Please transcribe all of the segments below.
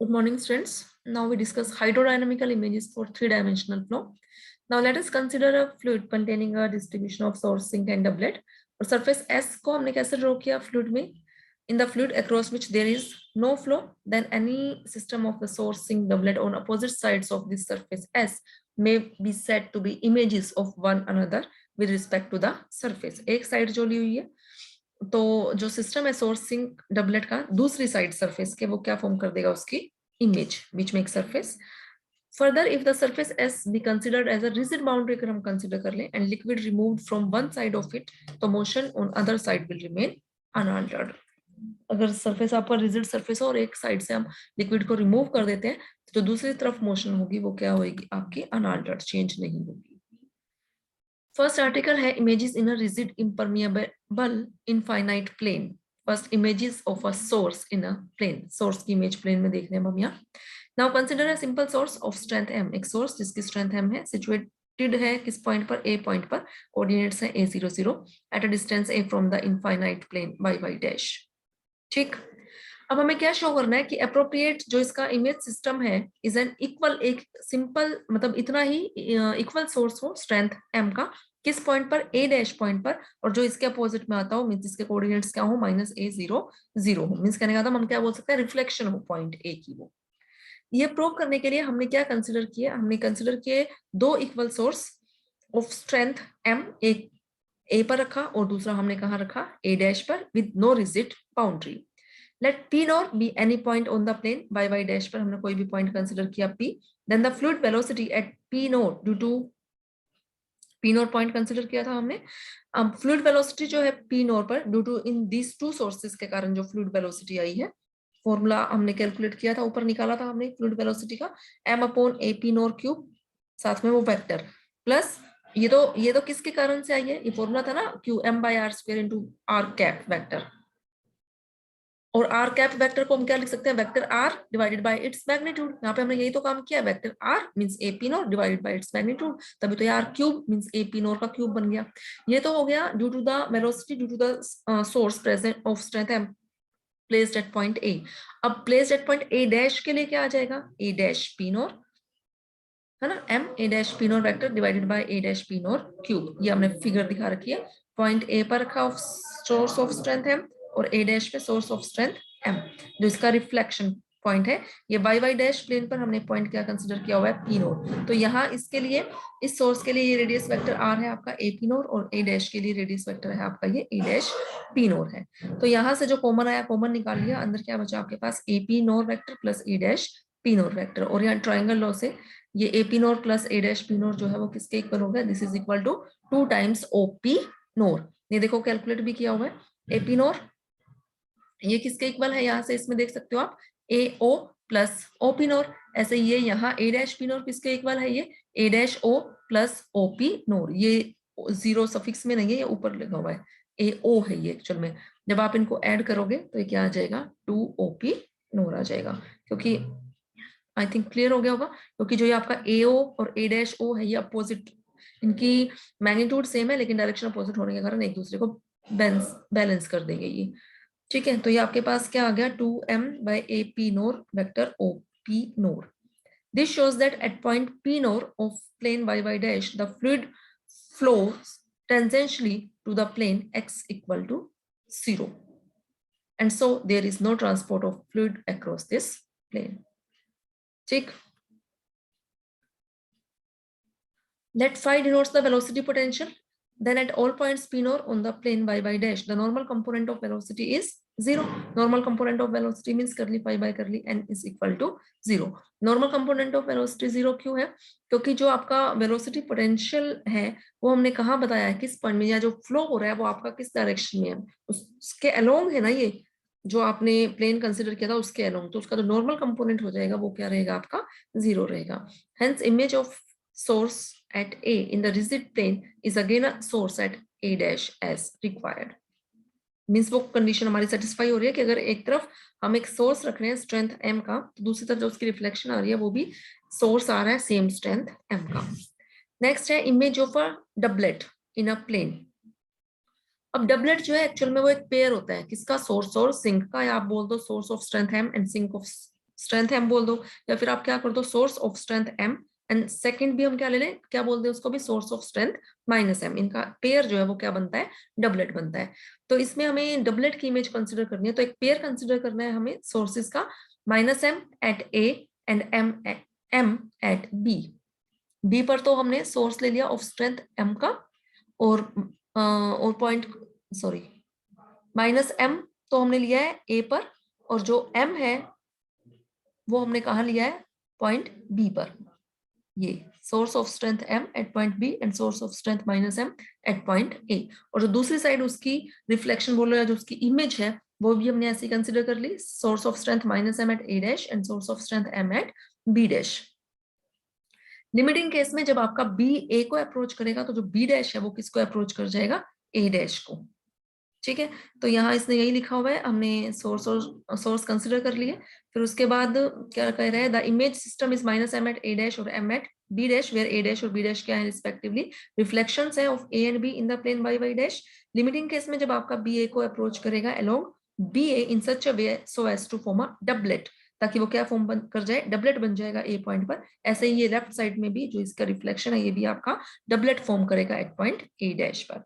Good morning, students. Now we discuss hydrodynamical images for three-dimensional flow. Now let us consider a fluid containing a distribution of source, sink and doublet. और surface S को हमने कैसे draw किया fluid में? In the fluid across which there is no flow, then any system of the source, sink, doublet on opposite sides of this surface S may be said to be images of one another with respect to the surface. एक side जो ली हुई है, तो जो system है source sink doublet का दूसरी side surface के वो क्या फॉर्म कर देगा उसकी इमेज बीच में एक surface. Further if the surface S be considered as a rigid boundary अगर हम कंसिडर कर लें and liquid removed from one side of it तो motion on other side will remain unaltered. अगर सरफेस आपका रिजिड सरफेस हो और एक साइड से हम लिक्विड को रिमूव कर देते हैं तो दूसरी तरफ मोशन होगी वो क्या होगी आपकी अनअल्टर्ड, चेंज नहीं होगी. फर्स्ट आर्टिकल है images in a rigid impermeable infinite plane. First images of a source in a plane, source की इमेज प्लेन में देख रहे हैं हम यहाँ. Now consider a simple source of strength m, एक सोर्स जिसकी स्ट्रेंथ m है, सिचुएटेड है किस पॉइंट पर, a पॉइंट पर, कोऑर्डिनेट्स है a0 0 at a distance a from the infinite plane y dash. ठीक, अब हमें क्या शो करना है कि अप्रोप्रिएट जो इसका इमेज सिस्टम है इज एन इक्वल, एक सिंपल मतलब इतना ही इक्वल सोर्स हो स्ट्रेंथ m का किस पॉइंट पर, a डैश पॉइंट पर, और जो इसके अपोजिट में आता हो मींस इसके कोऑर्डिनेट्स क्या हो -a0 0 हो. मींस कहने का था हम क्या बोल सकते हैं, रिफ्लेक्शन हो पॉइंट a की. वो ये प्रूव करने के लिए हमने क्या कंसिडर किया, हमने कंसिडर किए दो equal source of strength m, एक a पर रखा और दूसरा हमने कहाँ रखा a डैश पर with no rigid boundary. Let P nor be any point on the plane y dash पर हमने कोई भी पॉइंट कंसिडर किया P. Then the fluid velocity at P nor due to P nor point consider किया था हमने. अब fluid velocity जो है P nor पर due to in these two sources के कारण जो फ्लूइड वेलोसिटी आई है, फॉर्मूला हमने कैलकुलेट किया था, ऊपर निकाला था हमने फ्लूइड वेलोसिटी का m/a P nor क्यूब, साथ में वो वेक्टर प्लस ये तो किसके कारण से आई है, ये फॉर्मूला था ना qm/r² into r cap vector. और आर कैप वेक्टर को हम क्या लिख सकते हैं, vector R divided by its magnitude. यहाँ पे हमने यही तो काम किया, vector R means A P norm divided by its magnitude, तभी तो ये R cube means A P norm का क्यूब बन गया. ये तो हो गया due to the velocity due to the source present of strength M placed at point A. अब placed at point A dash के लिए क्या आ जाएगा, ए डैश पी नोर है ना, M A dash P NOR vector divided by A dash P nor cube. ये हमने figure दिखा रखी है, पॉइंट ए पर रखा सोर्स ऑफ स्ट्रेंथ एम और ए डैश पे सोर्स ऑफ स्ट्रेंथ एम, जो इसका रिफ्लेक्शन पॉइंट है. ये y डैश प्लेन पर हमने पॉइंट क्या कंसीडर किया हुआ है, पी नोर. तो यहाँ इसके लिए इस सोर्स के लिए ये रेडियस वेक्टर r है आपका ए पी नोर और ए डैश के लिए रेडियस वेक्टर है आपका ये ए डैश पी नोर है. तो यहाँ से जो कॉमन आया कॉमन निकाल लिया, अंदर क्या बचा आपके पास A P NOR vector plus A dash P NOR vector. और यहाँ ट्राइंगल लॉ से ये A P norm plus A dash P norm जो है वो किसके इक्वल हो गया, this is equal to 2 times O P norm. ये देखो कैलकुलेट भी किया हुआ है, ए पी नोर ये किसके इक्वल है, यहाँ से इसमें देख सकते हो आप ए ओ प्लस ओ पी नोर. ऐसे ये यहाँ ए डैश पी नोर किसके इक्वल है, ये A dash O plus O P norm. ये जीरो सफिक्स में नहीं है, ये ऊपर लिखा हुआ है ए ओ है ये एक्चुअल में. जब आप इनको ऐड करोगे तो ये क्या आ जाएगा, 2 ओ पी नोर आ जाएगा. क्योंकि आई थिंक क्लियर हो गया होगा, क्योंकि जो ये आपका ए ओ और ए डैश ओ है ये अपोजिट, इनकी मैग्नीट्यूड सेम है लेकिन डायरेक्शन अपोजिट होने के कारण एक दूसरे को बैलेंस कर देंगे ये. ठीक है, तो ये आपके पास क्या आ गया 2m/a/p nor vector o p nor. This shows that at point p nor of plane y dash the fluid flows tangentially to the plane x equal to 0 and so there is no transport of fluid across this plane. ठीक, let phi denotes the velocity potential. Then at all points p nor on the plane y dash the normal component of velocity is 0. Normal component of velocity means curly phi by curly n is equal to 0. Normal component of velocity 0 क्यों है, क्योंकि जो आपका velocity potential है वो हमने कहाँ बताया है, किस पॉइंट में, या जो फ्लो हो रहा है वो आपका किस डायरेक्शन में है, उसके अलोंग है ना, ये जो आपने प्लेन कंसिडर किया था उसके अलोंग. तो उसका जो नॉर्मल कंपोनेंट हो जाएगा वो क्या रहेगा आपका 0 रहेगा. Hence image of source at A in the rigid plane is again a source at A dash as required. Means वो कंडीशन हमारी सेटिस्फाई हो रही है कि अगर एक तरफ हम एक सोर्स रख रहे हैं स्ट्रेंथ m का, तो दूसरी तरफ जो उसकी रिफ्लेक्शन आ रही है वो भी सोर्स आ रहा है सेम स्ट्रेंथ m का. नेक्स्ट है image of a doublet in a plane. अब डबलेट जो है एक्चुअल में वो एक पेयर होता है किसका, सोर्स और सिंक का, या आप बोल दो source of strength m and sink of strength m बोल दो, या फिर आप क्या कर दो source of strength m, and second भी हम क्या ले लें, क्या बोलते हैं उसको भी, source of strength minus m। इनका पेयर जो है वो क्या बनता है, डबलेट बनता है। तो इसमें हमें डबलेट की इमेज कंसिडर करनी है, तो एक पेयर कंसिडर करना है हमें सोर्सेज का, minus m at a and m at b पर तो हमने सोर्स ले लिया ऑफ स्ट्रेंथ m का, और पॉइंट, सॉरी, माइनस m तो हमने लिया है a पर, और जो m है वो हमने कहा लिया है पॉइंट b पर। ये source of strength m at point b and source of strength minus m at point a। और जो दूसरी साइड उसकी रिफ्लेक्शन बोलो या जो उसकी इमेज है वो भी हमने ऐसी कंसिडर कर ली, source of strength minus m at a dash and source of strength m at b dash. Limiting case में जब आपका b a को अप्रोच करेगा तो जो b डैश है वो किसको अप्रोच कर जाएगा, a डैश को। ठीक है, तो यहाँ इसने यही लिखा हुआ है, हमने सोर्स और सोर्स कंसिडर कर लिए। फिर उसके बाद क्या कह रहा है, the image system is minus m at a dash और m at b dash, where a dash और b डैश क्या है रिस्पेक्टिवली, रिफ्लेक्शंस है of a and b in the plane y dash. Limiting case में जब आपका b a को approach करेगा along b a in such a way so as to form a doublet, ताकि वो क्या फॉर्म कर जाए, डबलेट बन जाएगा a पॉइंट पर। ऐसे ही ये लेफ्ट साइड में भी जो इसका रिफ्लेक्शन है ये भी आपका डबलेट फॉर्म करेगा एट पॉइंट a डैश पर।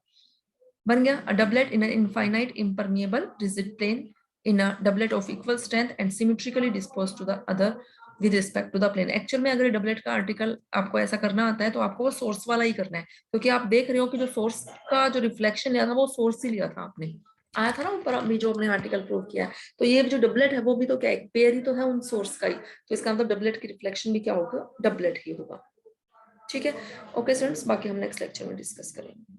बन गया a doublet in an infinite impermeable rigid plane in a doublet of equal strength and symmetrically disposed to the other with respect to the plane. Actual में अगर doublet का article आपको ऐसा करना आता है तो आपको वो सोर्स वाला ही करना है, क्योंकि आप देख रहे हो कि जो सोर्स का जो रिफ्लेक्शन लिया था वो सोर्स ही लिया था आपने, आया था ना ऊपर अभी जो हमने आर्टिकल प्रूव किया है। तो ये जो डबलेट है वो भी तो क्या है, पेयर ही तो है उन सोर्स का ही, तो इसका मतलब डबलेट की रिफ्लेक्शन भी क्या होगा, डबलेट ही होगा। ठीक है, ओके स्टूडेंट्स, बाकी हम नेक्स्ट लेक्चर में डिस्कस करेंगे।